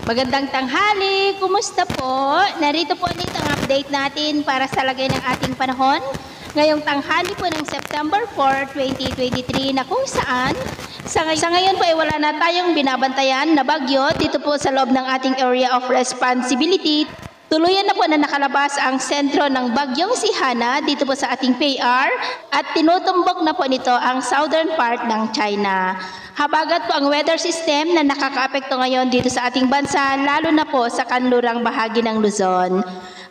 Magandang tanghali, kumusta po? Narito po ulit ang update natin para sa lagay ng ating panahon. Ngayong tanghali po ng September 4, 2023 na kung saan sa ngayon po ay wala na tayong binabantayan na bagyo dito po sa loob ng ating area of responsibility. Tuluyan na po na nakalabas ang sentro ng bagyong si Hana dito po sa ating PAR at tinutumbok na po nito ang southern part ng China. Habagat po ang weather system na nakakaapekto ngayon dito sa ating bansa, lalo na po sa kanlurang bahagi ng Luzon.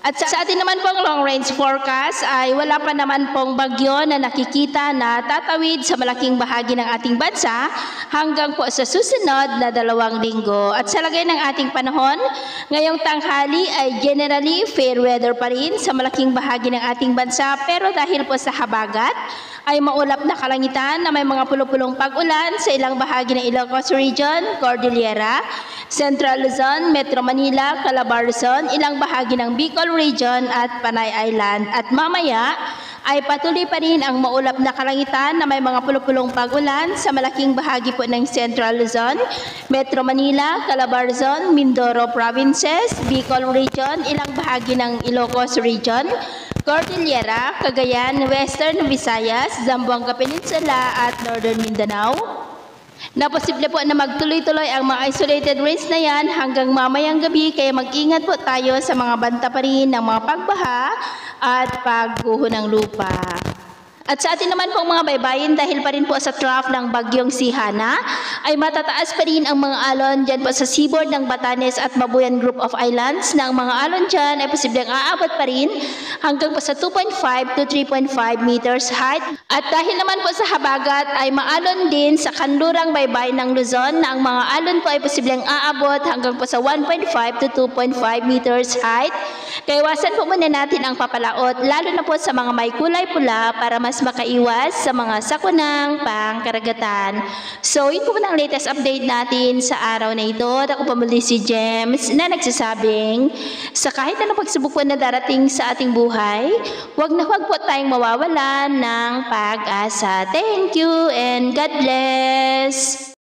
At sa atin naman pong long range forecast ay wala pa naman pong bagyo na nakikita na tatawid sa malaking bahagi ng ating bansa hanggang po sa susunod na 2 linggo. At sa lagay ng ating panahon, ngayong tanghali ay generally fair weather pa rin sa malaking bahagi ng ating bansa, pero dahil po sa habagat ay maulap na kalangitan na may mga pulupulong pag-ulan sa ilang bahagi ng Ilocos Region, Cordillera, Central Luzon, Metro Manila, Calabar Luzon, ilang bahagi ng Bicol Region at Panay Island. At mamaya ay patuloy pa rin ang maulap na kalangitan na may mga pulupulong pag-ulan sa malaking bahagi po ng Central Luzon, Metro Manila, Calabar Luzon, Mindoro Provinces, Bicol Region, ilang bahagi ng Ilocos Region, Cordillera, Cagayan, Western Visayas, Zamboanga Peninsula at Northern Mindanao. Na posible po na magtuloy-tuloy ang mga isolated rains na yan hanggang mamayang gabi, kaya mag-ingat po tayo sa mga banta pa rin ng mga pagbaha at pagguho ng lupa. At sa atin naman pong mga baybayin, dahil pa rin po sa trough ng bagyong si Hana, ay matataas pa rin ang mga alon dyan po sa seaboard ng Batanes at Mabuyan Group of Islands, na ang mga alon dyan ay posibleng aabot pa rin hanggang po sa 2.5 to 3.5 meters height. At dahil naman po sa habagat ay maalon din sa kanlurang baybayin ng Luzon, na ang mga alon po ay posibleng aabot hanggang po sa 1.5 to 2.5 meters height. Kaya iwasan po muna natin ang papalaot, lalo na po sa mga may kulay pula, para mas makaiwas sa mga sakunang pangkaragatan. So, yun po muna ang latest update natin sa araw na ito. At ako po muli si James na nagsasabing, sa kahit anong pagsubok po na darating sa ating buhay, huwag na huwag po tayong mawawalan ng pag-asa. Thank you and God bless!